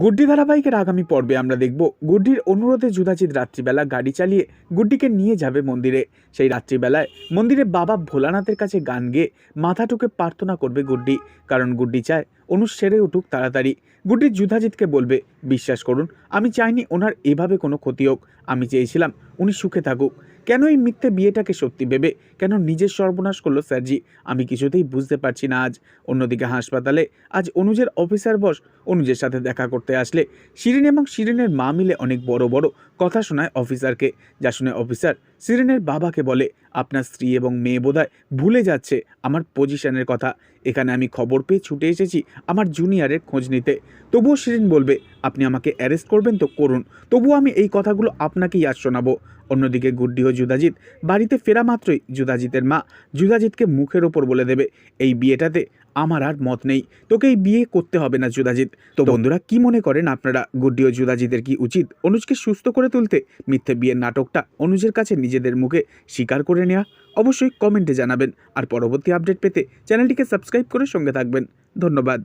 গুড্ডি ধারাবাহিকের আগামী পর্বে আমরা দেখব গুড্ডির অনুরোধে যুধাজিৎ রাত্রিবেলা গাড়ি চালিয়ে গুড্ডিকে নিয়ে যাবে মন্দিরে। সেই রাত্রিবেলায় মন্দিরে বাবা ভোলানাথের কাছে গান গেয়ে মাথা ঠুকে প্রার্থনা করবে গুড্ডি, কারণ গুড্ডি চায় অনু সেরে উঠুক তাড়াতাড়ি। গুড্ডি যুধাজিৎকে বলবে, বিশ্বাস করুন আমি চাইনি ওনার এভাবে কোনো ক্ষতি হোক, আমি চেয়েছিলাম উনি সুখে থাকুক। কেন এই মিথ্যে বিয়েটাকে সত্যি ভেবে কেন নিজের সর্বনাশ করলো স্যারজি, আমি কিছুতেই বুঝতে পারছি না আজ। অন্যদিকে হাসপাতালে আজ অনুজের অফিসার বস অনুজের সাথে দেখা করতে আসলে শিরিন এবং শিরিনের মা মিলে অনেক বড় বড় কথা শোনায় অফিসারকে, যা শুনে অফিসার শিরিনের বাবাকে বলে, আপনার স্ত্রী এবং মেয়ে বোধহয় ভুলে যাচ্ছে আমার পজিশনের কথা। এখানে আমি খবর পেয়ে ছুটে এসেছি আমার জুনিয়রের খোঁজ নিতে। তবুও শিরিন বলবে, আপনি আমাকে অ্যারেস্ট করবেন তো করুন, তবুও আমি এই কথাগুলো আপনাকেই আজ শোনাবো। অন্যদিকে গুড্ডি ও যুধাজিৎ বাড়িতে ফেরা মাত্রই যুধাজিতের মা যুধাজিৎকে মুখের ওপর বলে দেবে, এই বিয়েটাতে আমার আর মত নেই, তোকে এই বিয়ে করতে হবে না যুধাজিৎ। তো বন্ধুরা, কি মনে করেন আপনারা, গুড্ডি ও যুধাজিতের কি উচিত অনুজকে সুস্থ করে তুলতে মিথ্যে বিয়ের নাটকটা অনুজের কাছে নিজেদের মুখে স্বীকার করে নেওয়া? অবশ্যই কমেন্টে জানাবেন। আর পরবর্তী আপডেট পেতে চ্যানেলটিকে সাবস্ক্রাইব করে সঙ্গে থাকবেন। ধন্যবাদ।